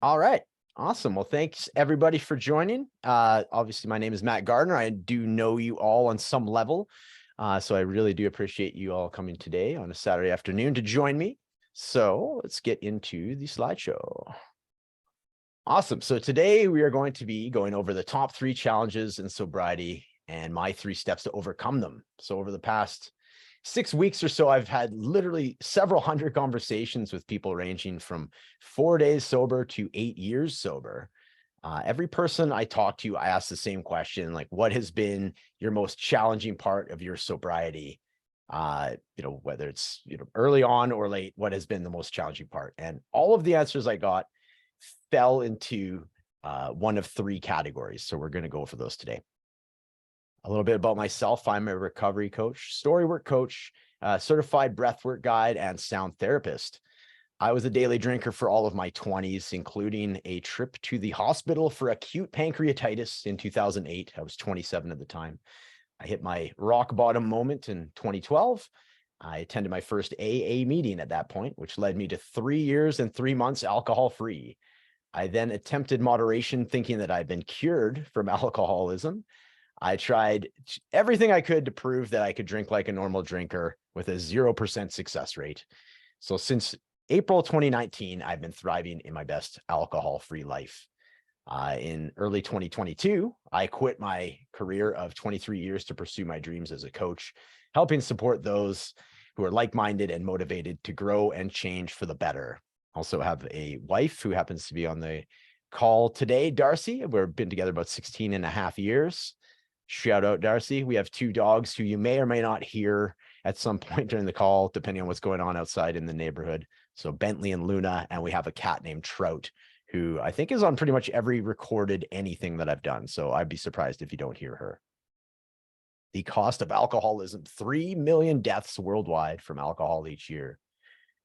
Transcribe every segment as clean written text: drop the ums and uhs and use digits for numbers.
All right. Awesome. Well, thanks everybody for joining. Obviously, my name is Matt Gardner. I do know you all on some level. So I really do appreciate you all coming today on a Saturday afternoon to join me. So let's get into the slideshow. Awesome. So today we are going to be going over the top 3 challenges in sobriety and my 3 steps to overcome them. So over the past 6 weeks or so, I've had literally several hundred conversations with people ranging from 4 days sober to 8 years sober. Every person I talk to, I ask the same question, like, what has been your most challenging part of your sobriety? Whether it's, early on or late, what has been the most challenging part? And all of the answers I got fell into one of 3 categories. So we're going to go for those today. A little bit about myself. I'm a recovery coach, storywork coach, certified breathwork guide, and sound therapist. I was a daily drinker for all of my 20s, including a trip to the hospital for acute pancreatitis in 2008. I was 27 at the time. I hit my rock bottom moment in 2012. I attended my first AA meeting at that point, which led me to 3 years and 3 months alcohol-free. I then attempted moderation, thinking that I'd been cured from alcoholism. I tried everything I could to prove that I could drink like a normal drinker with a 0% success rate. So since April 2019, I've been thriving in my best alcohol-free life. In early 2022, I quit my career of 23 years to pursue my dreams as a coach, helping support those who are like-minded and motivated to grow and change for the better. Also have a wife who happens to be on the call today, Darcy. We've been together about 16 and a half years. Shout out, Darcy. We have 2 dogs who you may or may not hear at some point during the call, depending on what's going on outside in the neighborhood. So Bentley and Luna, and we have a cat named Trout, who I think is on pretty much every recorded anything that I've done. So I'd be surprised if you don't hear her. The cost of alcoholism, 3 million deaths worldwide from alcohol each year.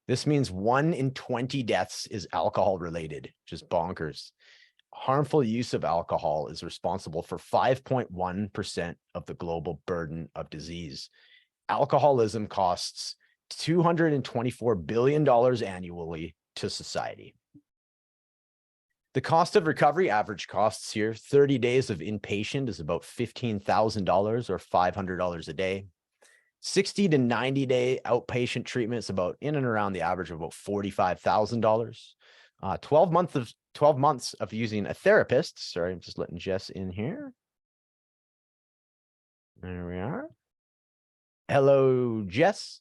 This means 1 in 20 deaths is alcohol related, just bonkers. Harmful use of alcohol is responsible for 5.1% of the global burden of disease. Alcoholism costs $224 billion annually to society. The cost of recovery, average costs here, 30 days of inpatient is about $15,000 or $500 a day. 60 to 90 day outpatient treatment is about in and around the average of about $45,000. 12 months of using a therapist. Sorry, I'm just letting Jess in here. There we are. Hello, Jess.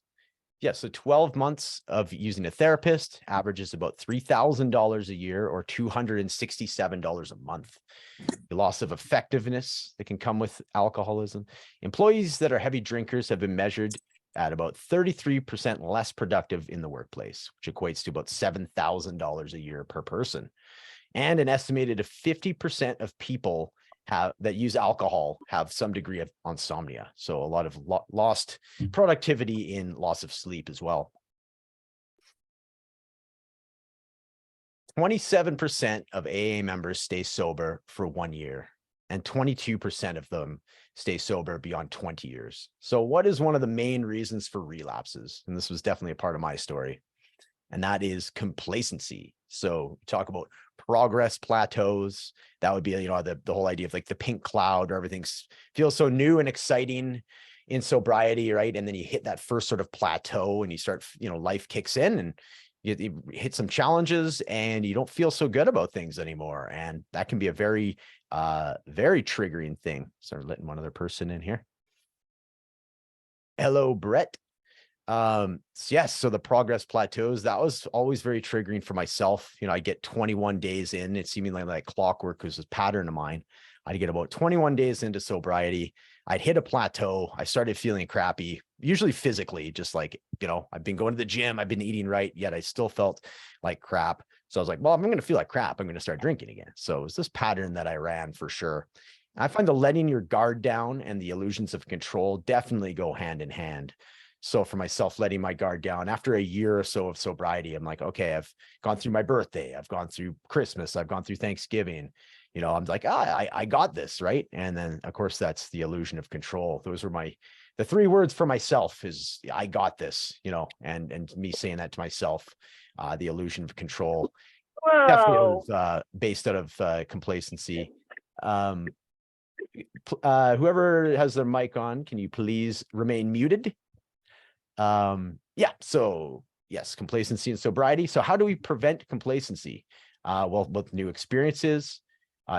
Yeah, so 12 months of using a therapist averages about $3,000 a year or $267 a month. The loss of effectiveness that can come with alcoholism. Employees that are heavy drinkers have been measured at about 33% less productive in the workplace, which equates to about $7,000 a year per person. And an estimated 50% of people that use alcohol have some degree of insomnia. So a lot of lost productivity in loss of sleep as well. 27% of AA members stay sober for 1 year, and 22% of them stay sober beyond 20 years. So what is one of the main reasons for relapses? And this was definitely a part of my story, and that is complacency. So talk about progress plateaus. That would be, the whole idea of like the pink cloud, where everything feels so new and exciting in sobriety, right? And then you hit that first sort of plateau and you start, life kicks in and you hit some challenges and you don't feel so good about things anymore. And that can be a very, very triggering thing. So letting one other person in here. Hello, Brett. Yes, so the progress plateaus, that was always very triggering for myself. I get 21 days in, it seeming like clockwork was a pattern of mine. I'd get about 21 days into sobriety. I'd hit a plateau. I started feeling crappy, usually physically, just like, I've been going to the gym, I've been eating right, yet I still felt like crap. So I was like, well, if I'm going to feel like crap, I'm going to start drinking again. So it was this pattern that I ran for sure. I find the letting your guard down and the illusions of control definitely go hand in hand. So for myself, letting my guard down after a year or so of sobriety, I'm like, okay, I've gone through my birthday. I've gone through Christmas. I've gone through Thanksgiving. I'm like, I got this, right? And then of course, that's the illusion of control. Those were the 3 words for myself is I got this, and me saying that to myself, the illusion of control Definitely Whoa. based out of complacency. Um, Whoever has their mic on, can you please remain muted? Yeah, so yes, complacency and sobriety. So how do we prevent complacency? Well, with new experiences,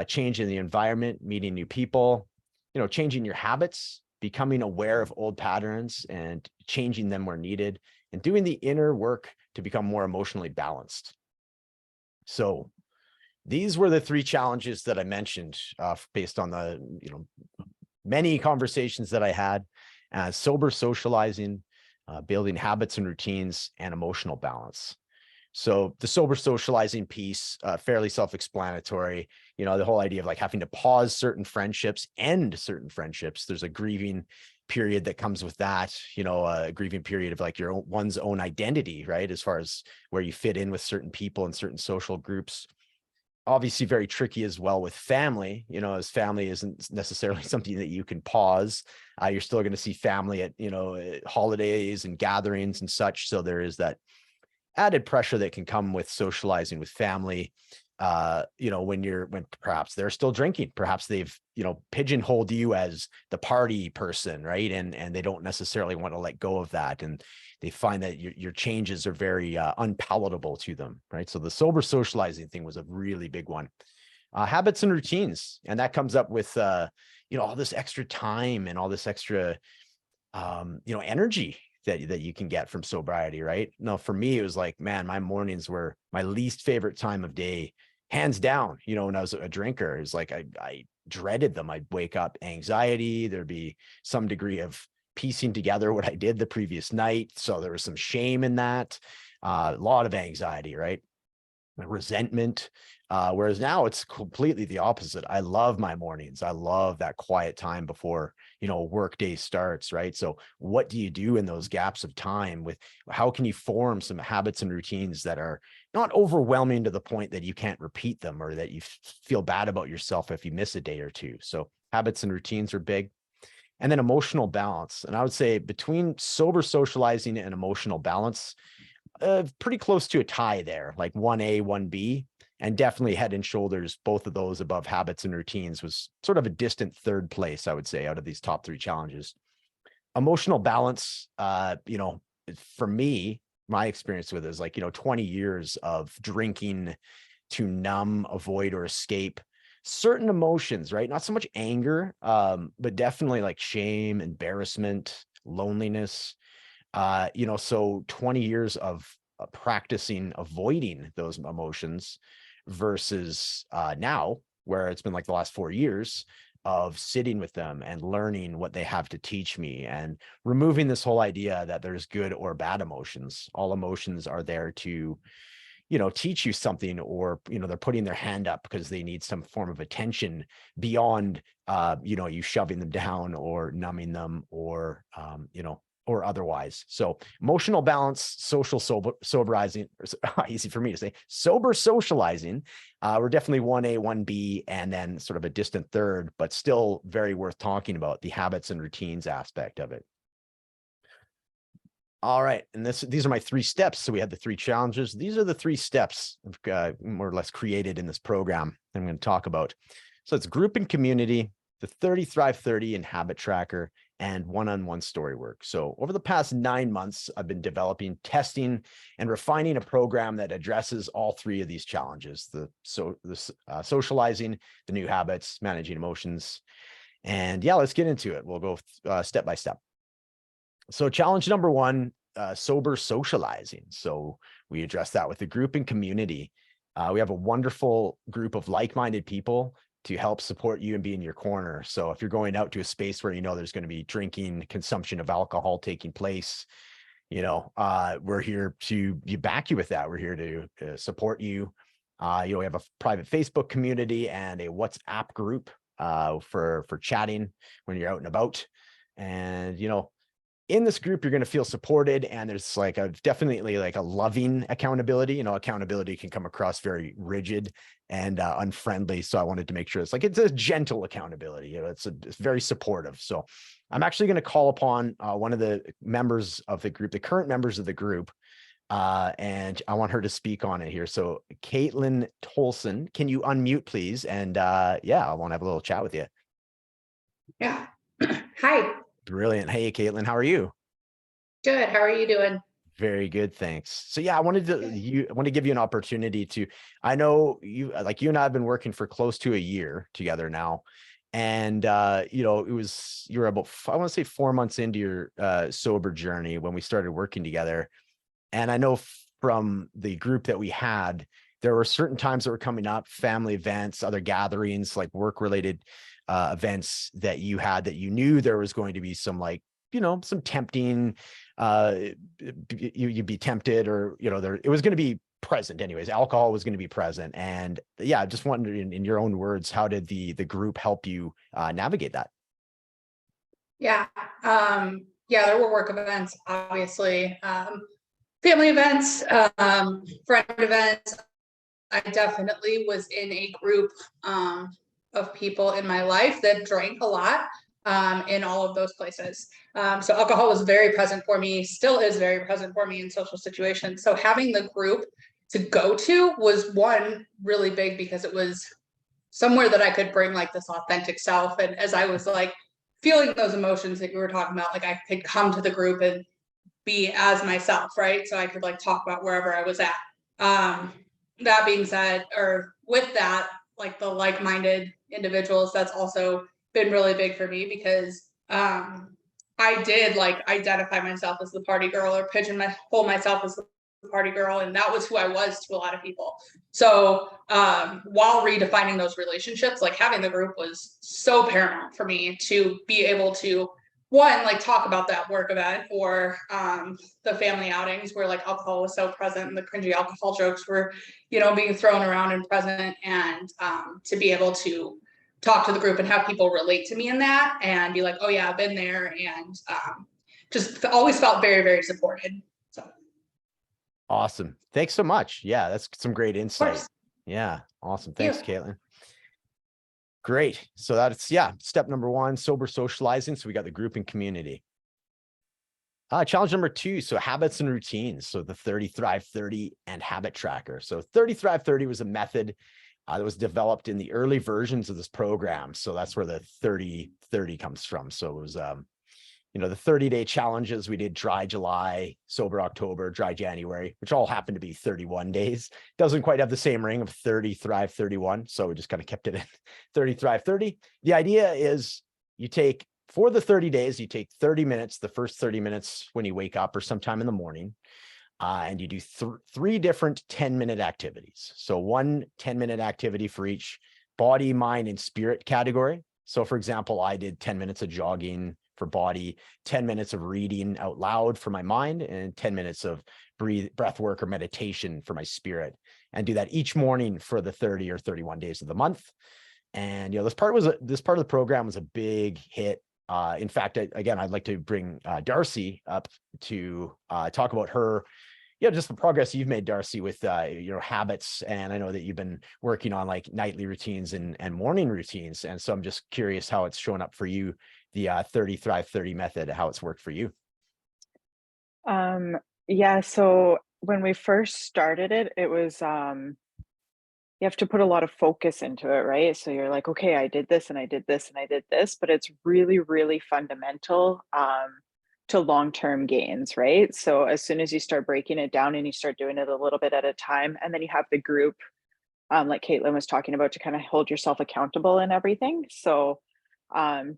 change in the environment, meeting new people, changing your habits, becoming aware of old patterns and changing them where needed, and doing the inner work to become more emotionally balanced. So these were the three challenges that I mentioned based on the many conversations that I had: sober socializing, building habits and routines, and emotional balance. So the sober socializing piece, fairly self-explanatory. The whole idea of like having to pause certain friendships, end certain friendships. There's a grieving period that comes with that, a grieving period of like one's own identity, right? As far as where you fit in with certain people and certain social groups. Obviously very tricky as well with family, as family isn't necessarily something that you can pause. You're still going to see family at, at holidays and gatherings and such. So there is that added pressure that can come with socializing with family. When perhaps they're still drinking, perhaps they've, pigeonholed you as the party person, right? And they don't necessarily want to let go of that. And they find that your changes are very unpalatable to them, right? So the sober socializing thing was a really big one. Habits and routines. And that comes up with, all this extra time and all this extra energy that you can get from sobriety, right? No, for me, it was like, man, my mornings were my least favorite time of day, hands down. When I was a drinker, it's like I dreaded them. I'd wake up anxiety. There'd be some degree of piecing together what I did the previous night. So there was some shame in that, a lot of anxiety, right? Resentment. Whereas now it's completely the opposite. I love my mornings. I love that quiet time before, work day starts, right? So what do you do in those gaps of time with how can you form some habits and routines that are not overwhelming to the point that you can't repeat them or that you feel bad about yourself if you miss a day or two. So habits and routines are big. And then emotional balance. And I would say between sober socializing and emotional balance, pretty close to a tie there, like 1A, 1B, and definitely head and shoulders, both of those above habits and routines was sort of a distant third place, I would say, out of these top three challenges. Emotional balance, for me, my experience with it is like, 20 years of drinking to numb, avoid, or escape certain emotions, right? Not so much anger, but definitely like shame, embarrassment, loneliness, so 20 years of practicing avoiding those emotions versus now, where it's been like the last 4 years of sitting with them and learning what they have to teach me and removing this whole idea that there's good or bad emotions. All emotions are there to, teach you something, or, they're putting their hand up because they need some form of attention beyond, you shoving them down or numbing them or, or otherwise. So emotional balance, social soberizing, easy for me to say, sober socializing. We're definitely 1A, 1B, and then sort of a distant third, but still very worth talking about the habits and routines aspect of it. All right, and these are my 3 steps. So we had the 3 challenges. These are the 3 steps more or less created in this program I'm going to talk about. So it's group and community, the 30 Thrive 30 and habit tracker, and one-on-one story work. So over the past 9 months, I've been developing, testing, and refining a program that addresses all 3 of these challenges: the socializing, the new habits, managing emotions. And yeah, let's get into it. We'll go step by step. So challenge number 1, sober socializing. So we address that with the group and community. We have a wonderful group of like-minded people to help support you and be in your corner. So if you're going out to a space where there's going to be drinking, consumption of alcohol taking place, we're here to back you with that. We're here to support you. We have a private Facebook community and a WhatsApp group for chatting when you're out and about. And in this group, you're going to feel supported, and there's like definitely like a loving accountability. Accountability can come across very rigid and unfriendly. So I wanted to make sure it's a gentle accountability. It's very supportive. So I'm actually going to call upon one of the members of the group, the current members of the group, and I want her to speak on it here. So Caitlin Tolson, can you unmute, please? And yeah, I want to have a little chat with you. Yeah. Hi. Brilliant. Hey, Caitlin, how are you? Good. How are you doing? Very good, thanks. So yeah, I want to give you an opportunity to, I know you and I have been working for close to a year together now. And you were about, I want to say 4 months into your sober journey when we started working together. And I know from the group that we had, there were certain times that were coming up, family events, other gatherings, like work related events that you had, that you knew there was going to be some some tempting, you'd be tempted, or there, it was going to be present anyways. Alcohol was going to be present. And yeah, just wondering, in your own words, how did the group help you navigate that? Yeah. Yeah, there were work events, obviously. Family events, friend events. I definitely was in a group of people in my life that drank a lot in all of those places. So alcohol was very present for me, still is very present for me in social situations. So having the group to go to was one really big, because it was somewhere that I could bring like this authentic self. And as I was like feeling those emotions that you were talking about, like I could come to the group and be as myself, right? So I could like talk about wherever I was at. That being said, or with that, like the like-minded individuals, that's also been really big for me, because I did like identify myself as the party girl, or pigeonhole myself as the party girl, and that was who I was to a lot of people. So while redefining those relationships, like having the group was so paramount for me to be able to, one, like talk about that work event, or the family outings where like alcohol was so present and the cringy alcohol jokes were, being thrown around and present, and to be able to talk to the group and have people relate to me in that and be like, oh yeah, I've been there, and just always felt very, very supported. So, of Awesome. Thanks so much. Yeah, that's some great insight. course, Yeah, awesome. you. Thanks, Caitlin. Great. So that's, yeah, step number one, sober socializing. So we got the group and community. Challenge number two, so habits and routines. So the 30 Thrive 30 and habit tracker. So 30 Thrive 30 was a method that was developed in the early versions of this program. So that's where the 30-30 comes from. So it was, the 30-day challenges. We did dry July, sober October, dry January, which all happened to be 31 days. Doesn't quite have the same ring of 30 Thrive 31. So we just kind of kept it in 30 Thrive 30. The idea is for the 30 days, you take 30 minutes, the first 30 minutes when you wake up or sometime in the morning, and you do three different 10-minute activities. So one 10-minute activity for each body, mind, and spirit category. So for example, I did 10 minutes of jogging for body, 10 minutes of reading out loud for my mind, and 10 minutes of breath work or meditation for my spirit, and do that each morning for the 30 or 31 days of the month. And this part of the program was a big hit. In fact, again, I'd like to bring Darcy up to talk about her, just the progress you've made, Darcy, with habits. And I know that you've been working on like nightly routines and morning routines. And so I'm just curious how it's shown up for you, the 30 Thrive 30 method, how it's worked for you. Yeah, so when we first started it, it was you have to put a lot of focus into it, right? So you're like, okay, I did this and I did this and I did this, but it's really, really fundamental to long-term gains, right? So as soon as you start breaking it down and you start doing it a little bit at a time, and then you have the group, like Caitlin was talking about, to kind of hold yourself accountable and everything. So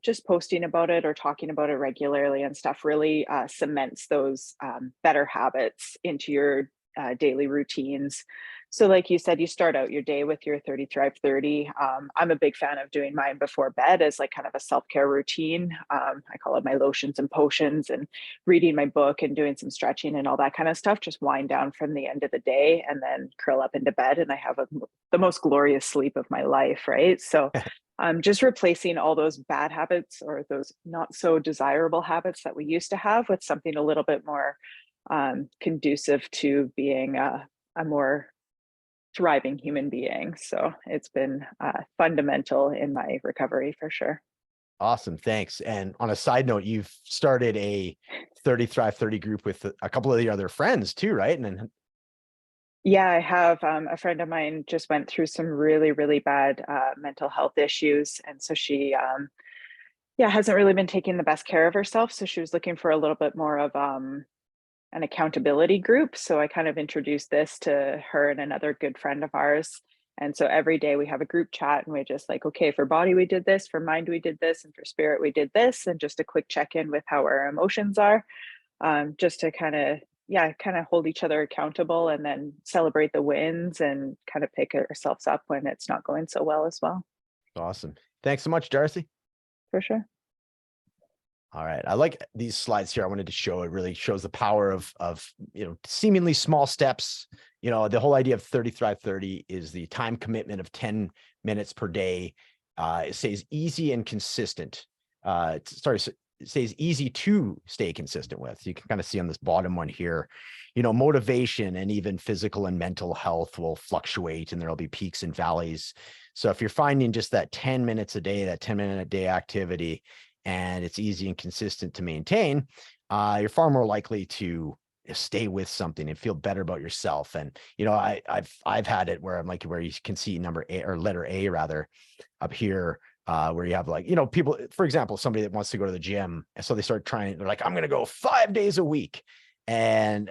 just posting about it or talking about it regularly and stuff really cements those better habits into your daily routines. So like you said, you start out your day with your 30 Thrive 30. I'm a big fan of doing mine before bed as like kind of a self-care routine. I call it my lotions and potions, and reading my book and doing some stretching and all that kind of stuff. Just wind down from the end of the day and then curl up into bed, and I have the most glorious sleep of my life, right? So just replacing all those bad habits or those not so desirable habits that we used to have with something a little bit more conducive to being a more thriving human being. So it's been fundamental in my recovery for sure. Awesome. Thanks. And on a side note, you've started a 30 Thrive 30 group with a couple of your other friends too, right? And then, Yeah, I have a friend of mine just went through some really, really bad mental health issues. And so she, yeah, hasn't really been taking the best care of herself. So she was looking for a little bit more of an accountability group. So I kind of introduced this to her and another good friend of ours. And so every day we have a group chat and we just like, okay, for body, we did this, for mind, we did this, and for spirit, we did this. And just a quick check in with how our emotions are, just to kind of, yeah, kind of hold each other accountable and then celebrate the wins and kind of pick ourselves up when it's not going so well as well. awesome. Thanks so much, Darcy. For sure. All right. I like these slides here. I wanted to show, it really shows the power of, seemingly small steps. The whole idea of 30 Thrive 30 is the time commitment of 10 minutes per day. It says easy and consistent. It says easy to stay consistent with. You can kind of see on this bottom one here, motivation and even physical and mental health will fluctuate and there'll be peaks and valleys. So if you're finding just that 10 minutes a day, that 10-minute a day activity, and it's easy and consistent to maintain, you're far more likely to stay with something and feel better about yourself. And I've had it where I'm like, where you can see number A, or letter A rather, up here, where you have like, people, for example, somebody that wants to go to the gym, and so they start trying, they're like, I'm going to go 5 days a week. And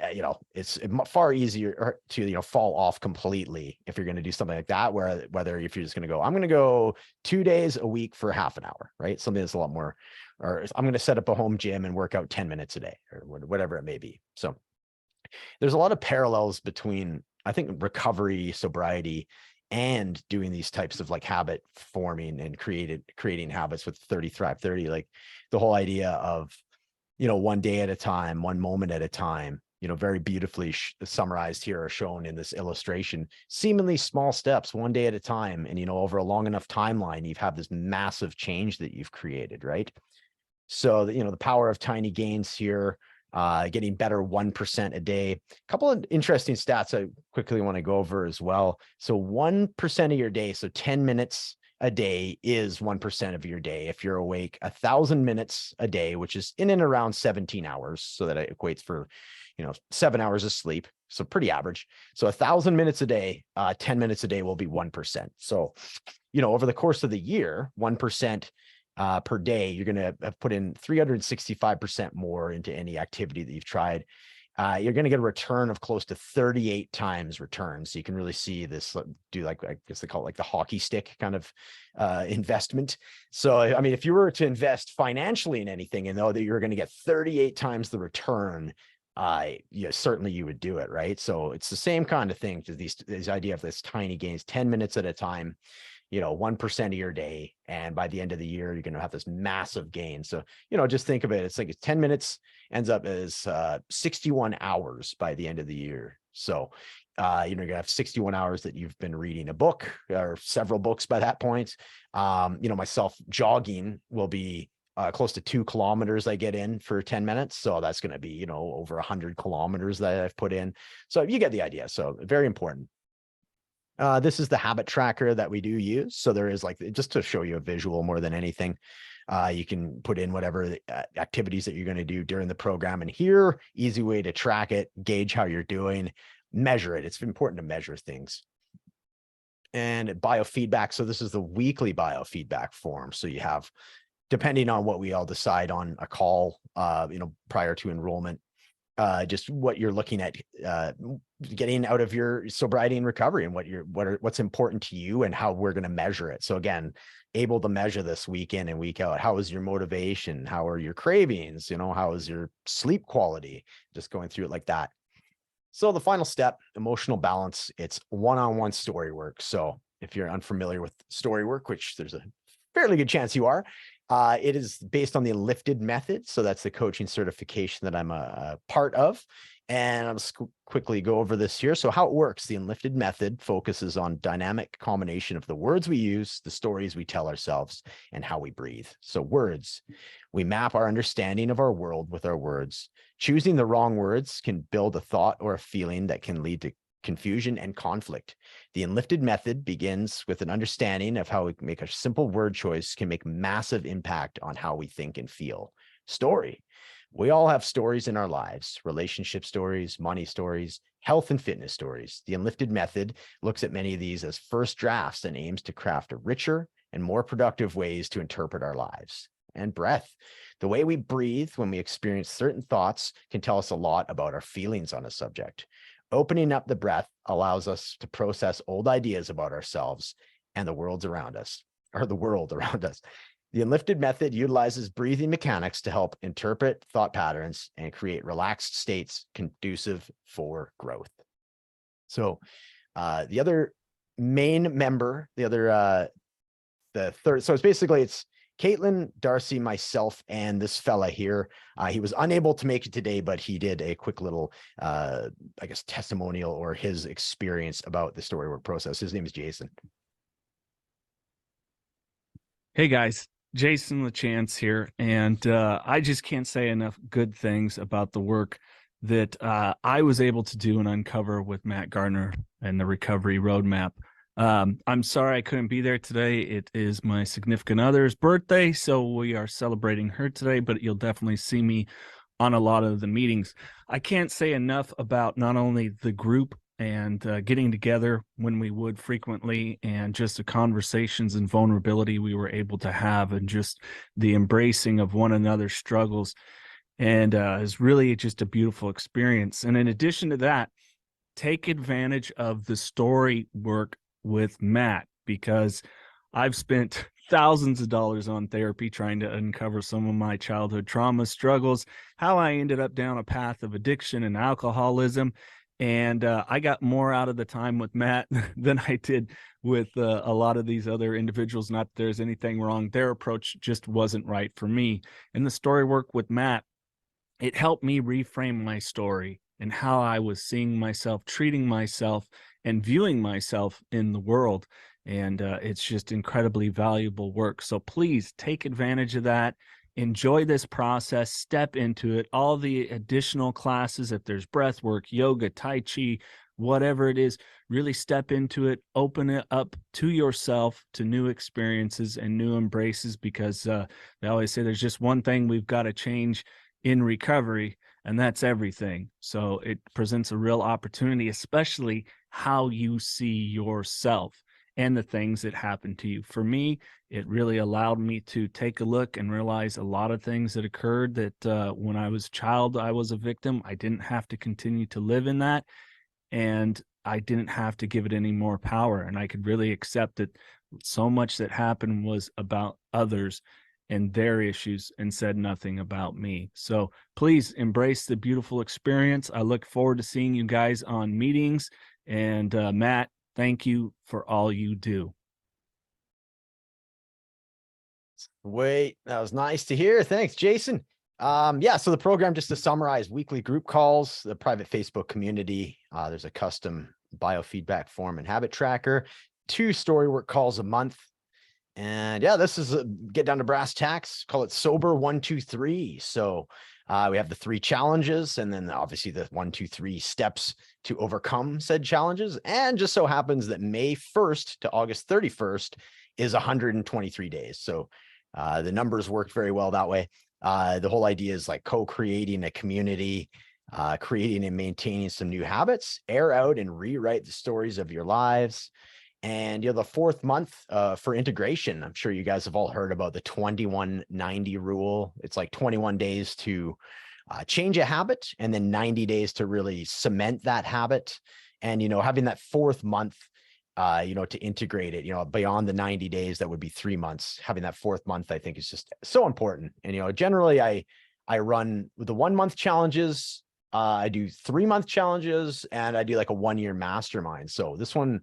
it's far easier to fall off completely if you're going to do something like that, whether if you're just going to go, I'm going to go 2 days a week for half an hour, right? Something that's a lot more, or I'm going to set up a home gym and work out 10 minutes a day or whatever it may be. So there's a lot of parallels between, I think, recovery, sobriety, and doing these types of like habit forming and creating habits with 30 Thrive 30. Like the whole idea of, one day at a time, one moment at a time, very beautifully summarized here or shown in this illustration, seemingly small steps, one day at a time. And, over a long enough timeline, you've had this massive change that you've created, right? So, the power of tiny gains here, getting better 1% a day. A couple of interesting stats I quickly want to go over as well. So 1% of your day, so 10 minutes a day is 1% of your day. If you're awake 1,000 minutes a day, which is in and around 17 hours, so that equates for, 7 hours of sleep. So pretty average. So 1,000 minutes a day, 10 minutes a day will be 1%. So, over the course of the year, 1% per day, you're going to have put in 365% more into any activity that you've tried. You're going to get a return of close to 38 times return. So you can really see this, do like, I guess they call it like the hockey stick kind of investment. So, I mean, if you were to invest financially in anything and know that you're going to get 38 times the return, certainly you would do it, right? So it's the same kind of thing to these idea of this tiny gains, 10 minutes at a time, 1% of your day. And by the end of the year, you're going to have this massive gain. So, just think of it. It's like 10 minutes ends up as 61 hours by the end of the year. So, you're going to have 61 hours that you've been reading a book or several books by that point. Myself jogging will be close to 2 kilometers I get in for 10 minutes. So that's going to be, over 100 kilometers that I've put in. So you get the idea. So very important. This is the habit tracker that we do use. So there is, like, just to show you a visual more than anything, you can put in whatever activities that you're going to do during the program. And here, easy way to track it, gauge how you're doing, measure it. It's important to measure things. And biofeedback. So this is the weekly biofeedback form. So you have, depending on what we all decide on a call, prior to enrollment, just what you're looking at getting out of your sobriety and recovery, and what's important to you and how we're going to measure it. So again, able to measure this week in and week out. How is your motivation? How are your cravings? How is your sleep quality? Just going through it like that. So the final step, emotional balance, it's one-on-one story work. So if you're unfamiliar with story work, which there's a fairly good chance you are, it is based on the Lifted method. So that's the coaching certification that I'm a part of. And I'll just quickly go over this here. So how it works, the Lifted method focuses on dynamic combination of the words we use, the stories we tell ourselves, and how we breathe. So words, we map our understanding of our world with our words. Choosing the wrong words can build a thought or a feeling that can lead to confusion, and conflict. The Enlifted method begins with an understanding of how we make a simple word choice can make massive impact on how we think and feel. Story. We all have stories in our lives, relationship stories, money stories, health and fitness stories. The Enlifted method looks at many of these as first drafts and aims to craft a richer and more productive ways to interpret our lives. And breath. The way we breathe when we experience certain thoughts can tell us a lot about our feelings on a subject. Opening up the breath allows us to process old ideas about ourselves and the world around us, or the world around us. The Enlifted method utilizes breathing mechanics to help interpret thought patterns and create relaxed states conducive for growth. So the other main member, the third, so it's Caitlin, Darcy, myself, and this fella here. He was unable to make it today, but he did a quick little, I guess, testimonial or his experience about the story work process. His name is Jason. Hey guys, Jason LaChance here, and I just can't say enough good things about the work that I was able to do and uncover with Matt Gardner and the Recovery Roadmap. I'm sorry I couldn't be there today. It is my significant other's birthday, so we are celebrating her today, but you'll definitely see me on a lot of the meetings. I can't say enough about not only the group and getting together when we would frequently, and just the conversations and vulnerability we were able to have, and just the embracing of one another's struggles. And it's really just a beautiful experience. And in addition to that, take advantage of the story work with Matt, because I've spent thousands of dollars on therapy trying to uncover some of my childhood trauma struggles, how I ended up down a path of addiction and alcoholism. And I got more out of the time with Matt than I did with a lot of these other individuals. Not that there's anything wrong. Their approach just wasn't right for me. And the story work with Matt, it helped me reframe my story and how I was seeing myself, treating myself, and viewing myself in the world. And it's just incredibly valuable work. So please take advantage of that. Enjoy this process, step into it. All the additional classes, if there's breath work, yoga, Tai Chi, whatever it is, really step into it, open it up to yourself, to new experiences and new embraces, because they always say there's just one thing we've got to change in recovery, and that's everything. So it presents a real opportunity, especially how you see yourself and the things that happen to you. For me, it really allowed me to take a look and realize a lot of things that occurred that when I was a child, I was a victim. I didn't have to continue to live in that, and I didn't have to give it any more power. And I could really accept that so much that happened was about others and their issues, and said nothing about me. So please embrace the beautiful experience. I look forward to seeing you guys on meetings. And Matt, thank you for all you do. Wait, that was nice to hear. Thanks, Jason. Yeah, so the program, just to summarize: weekly group calls, the private Facebook community. There's a custom biofeedback form and habit tracker, 2 story work calls a month. And yeah, this is get down to brass tacks, call it Sober 1, 2, 3. So we have the 3 challenges, and then obviously the 1, 2, 3 steps to overcome said challenges. And just so happens that May 1st to August 31st is 123 days. So the numbers work very well that way. The whole idea is like co-creating a community, creating and maintaining some new habits, air out and rewrite the stories of your lives. And, the 4th month for integration, I'm sure you guys have all heard about the 21-90 rule. It's like 21 days to change a habit, and then 90 days to really cement that habit. And, having that 4th month, to integrate it, beyond the 90 days, that would be 3 months. Having that 4th month, I think, is just so important. And, generally I run with the 1 month challenges. I do 3 month challenges, and I do like a 1-year mastermind. So this one,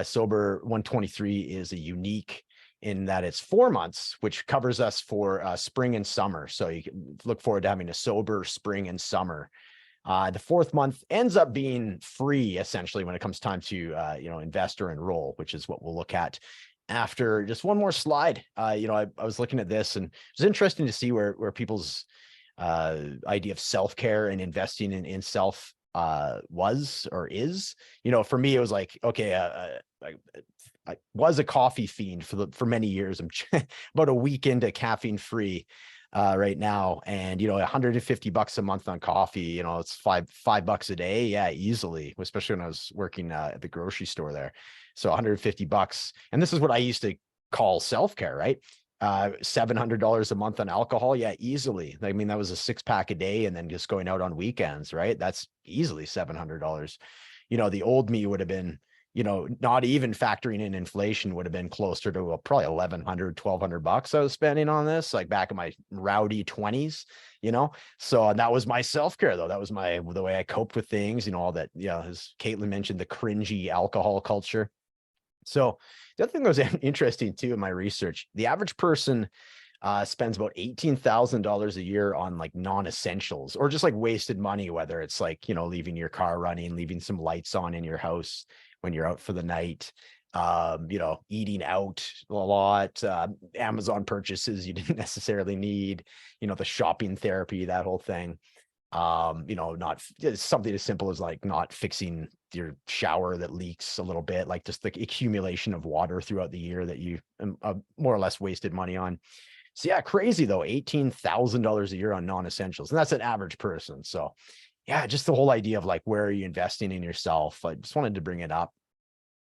Sober 123, is a unique in that it's 4 months, which covers us for spring and summer. So you can look forward to having a sober spring and summer. The 4th month ends up being free, essentially, when it comes time to invest or enroll, which is what we'll look at after just one more slide. I was looking at this, and it was interesting to see where people's idea of self-care and investing in self was or is. For me, it was like, okay, I was a coffee fiend for many years. I'm about a week into caffeine free right now, and $150 a month on coffee. It's $5 a day, yeah, easily, especially when I was working at the grocery store there. So $150, and this is what I used to call self-care, right? $700 a month on alcohol, yeah, easily. I mean, that was a 6-pack a day, and then just going out on weekends, right? That's easily $700. The old me would have been, not even factoring in inflation, would have been closer to probably $1,100-$1,200 I was spending on this, like back in my rowdy 20s. So that was my self-care, though. That was the way I coped with things, all that, as Caitlin mentioned, the cringy alcohol culture. So the other thing that was interesting too in my research, the average person spends about $18,000 a year on like non-essentials, or just like wasted money, whether it's like, leaving your car running, leaving some lights on in your house when you're out for the night, eating out a lot, Amazon purchases you didn't necessarily need, the shopping therapy, that whole thing. Not something as simple as like not fixing your shower that leaks a little bit, like just the accumulation of water throughout the year that you more or less wasted money on. So yeah, crazy though, $18,000 a year on non-essentials, and that's an average person. So yeah, just the whole idea of like, where are you investing in yourself? I just wanted to bring it up.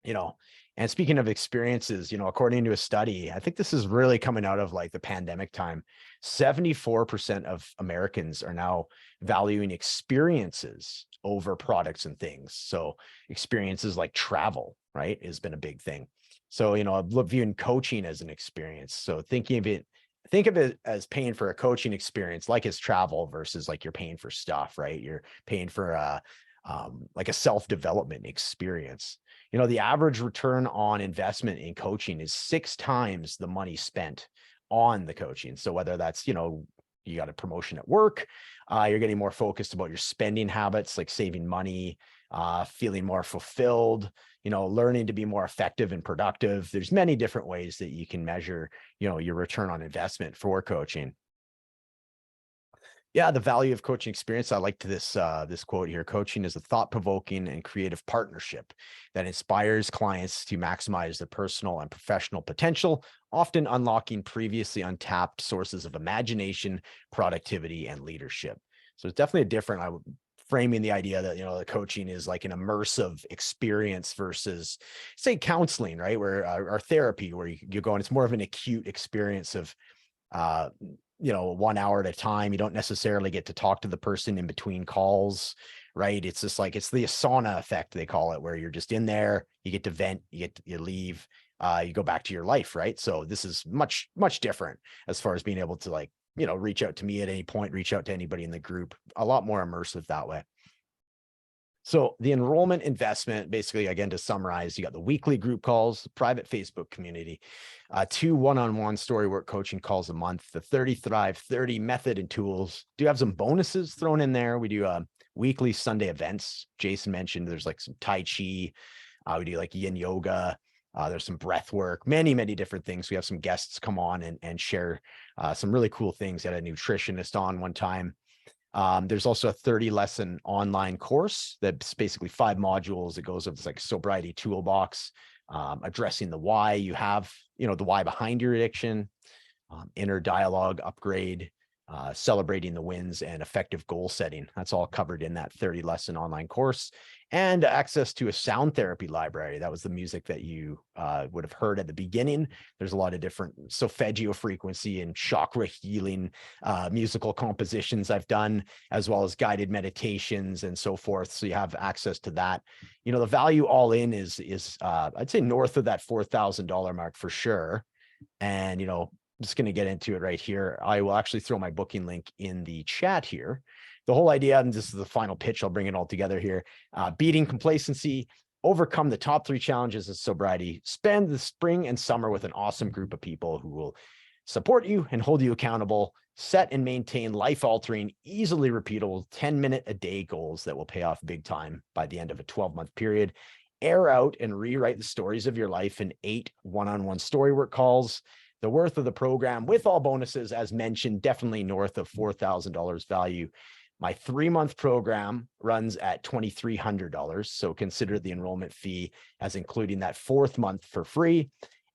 And speaking of experiences, according to a study, I think this is really coming out of like the pandemic time, 74% of Americans are now valuing experiences over products and things. So experiences like travel, right, has been a big thing. So, I'm viewing coaching as an experience. So think of it as paying for a coaching experience, like it's travel, versus like you're paying for stuff, right? You're paying for like a self-development experience. The average return on investment in coaching is 6 times the money spent on the coaching. So whether that's, you got a promotion at work, you're getting more focused about your spending habits, like saving money, feeling more fulfilled, learning to be more effective and productive. There's many different ways that you can measure, your return on investment for coaching. Yeah, the value of coaching experience. I liked this quote here. Coaching is a thought-provoking and creative partnership that inspires clients to maximize their personal and professional potential, often unlocking previously untapped sources of imagination, productivity, and leadership. So it's definitely a different framing the idea that, the coaching is like an immersive experience versus, say, counseling, right? Where or therapy, where you go and it's more of an acute experience of 1 hour at a time. You don't necessarily get to talk to the person in between calls, right? It's just like, it's the sauna effect, they call it, where you're just in there, you get to vent, you leave, you go back to your life, right? So this is much, much different as far as being able to like, reach out to me at any point, reach out to anybody in the group, a lot more immersive that way. So the enrollment investment, basically, again, to summarize, you got the weekly group calls, the private Facebook community, 2 one-on-one story work coaching calls a month, the 30 Thrive 30 method and tools. Do have some bonuses thrown in there. We do weekly Sunday events. Jason mentioned there's like some Tai Chi. We do like yin yoga. There's some breath work, many, many different things. We have some guests come on and share some really cool things. Had a nutritionist on one time. There's also a 30 lesson online course that's basically 5 modules. It goes with like sobriety toolbox, addressing the why you have, the why behind your addiction, inner dialogue upgrade, celebrating the wins, and effective goal setting. That's all covered in that 30 lesson online course, and access to a sound therapy library. That was the music that you would have heard at the beginning. There's a lot of different solfeggio frequency and chakra healing musical compositions I've done, as well as guided meditations and so forth. So you have access to that. The value all in is I'd say north of that $4,000 mark for sure. And, I'm just going to get into it right here. I will actually throw my booking link in the chat here. The whole idea, and this is the final pitch, I'll bring it all together here. Beating complacency, overcome the top 3 challenges of sobriety, spend the spring and summer with an awesome group of people who will support you and hold you accountable, set and maintain life-altering, easily repeatable 10-minute-a-day goals that will pay off big time by the end of a 12-month period. Air out and rewrite the stories of your life in 8 one-on-one story work calls. The worth of the program, with all bonuses, as mentioned, definitely north of $4,000 value. My 3-month program runs at $2,300. So consider the enrollment fee as including that 4th month for free.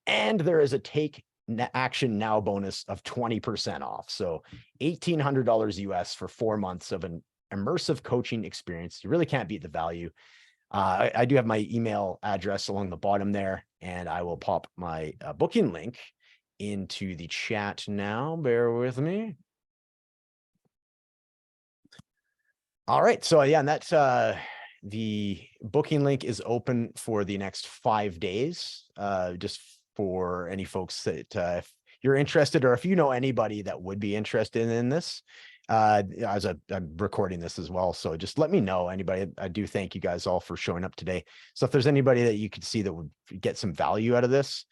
And there is a take action now bonus of 20% off. So $1,800 US for 4 months of an immersive coaching experience. You really can't beat the value. I do have my email address along the bottom there, and I will pop my booking link into the chat now. Bear with me. All right. So yeah, and that's the booking link is open for the next 5 days, just for any folks that if you're interested, or if you know anybody that would be interested in this. As I'm recording this as well, so just let me know, anybody. I do thank you guys all for showing up today. So if there's anybody that you could see that would get some value out of this,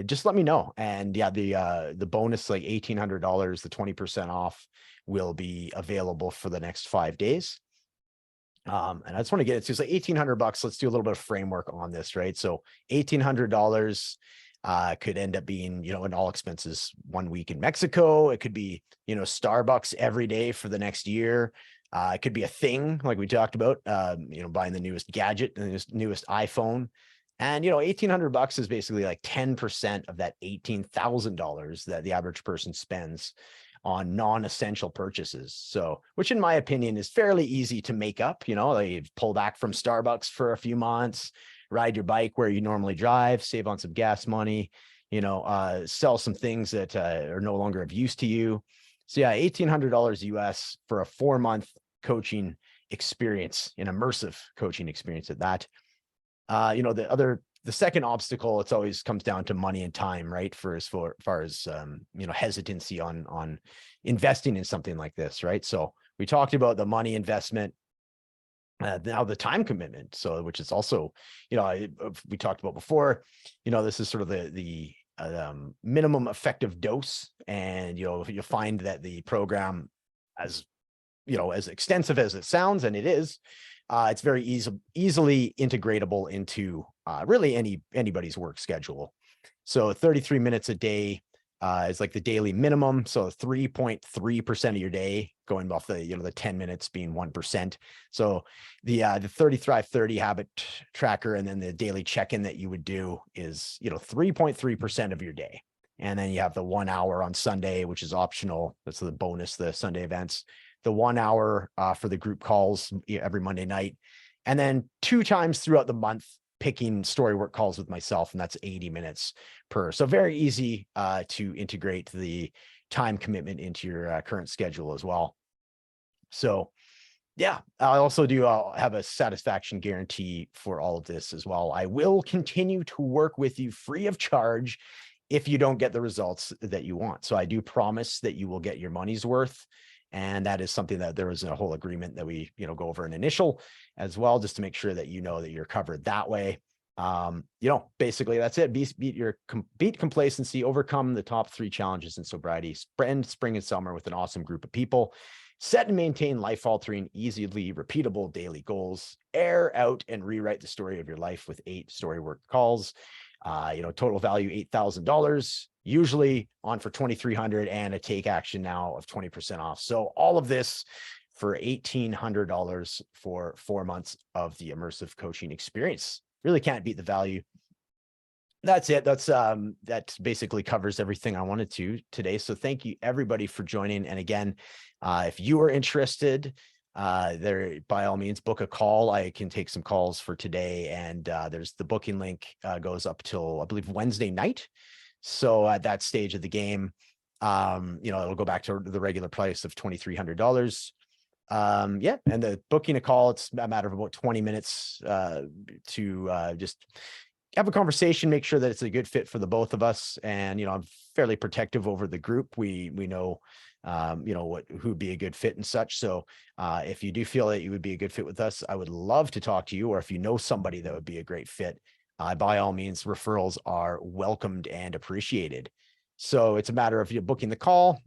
just let me know. And yeah, the bonus, like $1,800, the 20% off, will be available for the next 5 days. And I just want to get it to, it's like $1,800. Let's do a little bit of framework on this, right? So $1,800 could end up being, in all expenses, 1 week in Mexico. It could be, Starbucks every day for the next year. It could be a thing like we talked about, buying the newest gadget and the newest iPhone. And, $1,800 is basically like 10% of that $18,000 that the average person spends on non-essential purchases. So, which in my opinion is fairly easy to make up. They pull back from Starbucks for a few months, ride your bike where you normally drive, save on some gas money, sell some things that are no longer of use to you. So yeah, $1,800 US for a 4-month coaching experience, an immersive coaching experience at that. The second obstacle, it's always comes down to money and time, right? For as far as, hesitancy on investing in something like this, right? So we talked about the money investment, now the time commitment. So, which is also, we talked about before, this is sort of the minimum effective dose. And, you'll find that the program, as extensive as it sounds, and it is, it's very easily integratable into really anybody's work schedule. So 33 minutes a day is like the daily minimum. So 3.3% of your day, going off the 10 minutes being 1%. So the 33-30 habit tracker, and then the daily check-in that you would do is 3.3% of your day. And then you have the 1 hour on Sunday, which is optional. That's the bonus, the Sunday events. The 1 hour for the group calls every Monday night, and then 2 times throughout the month picking storywork calls with myself, and that's 80 minutes per. So very easy to integrate the time commitment into your current schedule as well. So yeah, I also do have a satisfaction guarantee for all of this as well. I will continue to work with you free of charge if you don't get the results that you want. So I do promise that you will get your money's worth. And that is something that there was a whole agreement that we, go over an initial as well, just to make sure that that you're covered that way. Basically that's it. Beat complacency, overcome the top 3 challenges in sobriety, spend spring and summer with an awesome group of people, set and maintain life-altering, easily repeatable daily goals, air out and rewrite the story of your life with 8 storywork calls. Total value $8,000, usually on for $2,300, and a take action now of 20% off. So all of this for $1,800 for 4 months of the immersive coaching experience. Really can't beat the value. That's it. That basically covers everything I wanted to today. So thank you everybody for joining. And again, if you are interested, there, by all means, book a call. I can take some calls for today, and there's the booking link goes up till, I believe, Wednesday night. So at that stage of the game, it'll go back to the regular price of $2,300. Yeah, and the booking a call, it's a matter of about 20 minutes to just have a conversation, make sure that it's a good fit for the both of us. And I'm fairly protective over the group. We know who would be a good fit and such. So if you do feel that you would be a good fit with us, I would love to talk to you. Or if you know somebody that would be a great fit, by all means, referrals are welcomed and appreciated. So it's a matter of you booking the call,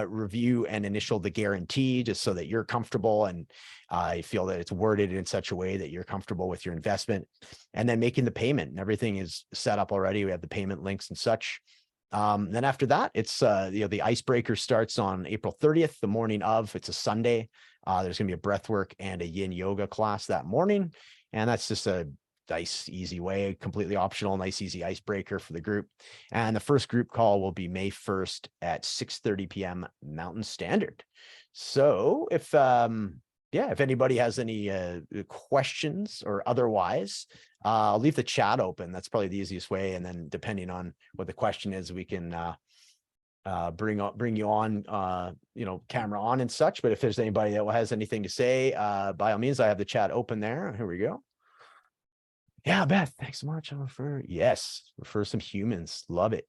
review and initial the guarantee, just so that you're comfortable and I feel that it's worded in such a way that you're comfortable with your investment, and then making the payment. And everything is set up already. We have the payment links and such. Then after that, it's the icebreaker starts on April 30th, the morning of. It's a Sunday. There's going to be a breathwork and a yin yoga class that morning, and that's just a nice, easy way, completely optional, nice, easy icebreaker for the group. And the first group call will be May 1st at 6:30 p.m. Mountain Standard. So if if anybody has any questions or otherwise, I'll leave the chat open. That's probably the easiest way. And then depending on what the question is, we can bring you on, camera on and such. But if there's anybody that has anything to say, by all means, I have the chat open there. Here we go. Yeah, Beth, thanks so much. Refer some humans. Love it.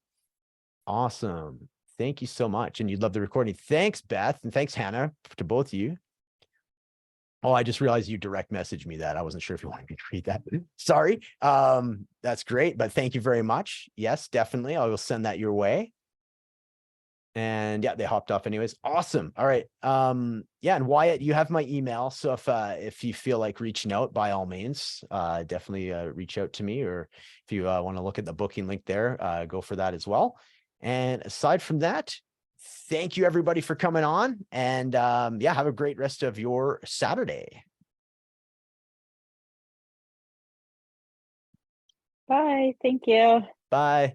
Awesome. Thank you so much. And you'd love the recording. Thanks, Beth. And thanks, Hannah, to both of you. Oh, I just realized you direct messaged me that. I wasn't sure if you wanted me to read that. Sorry. That's great. But thank you very much. Yes, definitely. I will send that your way. And yeah, they hopped off anyways. Awesome. All right. And Wyatt, you have my email. So if you feel like reaching out, by all means, definitely reach out to me. Or if you want to look at the booking link there, go for that as well. And aside from that, thank you everybody for coming on. And have a great rest of your Saturday. Bye. Thank you. Bye.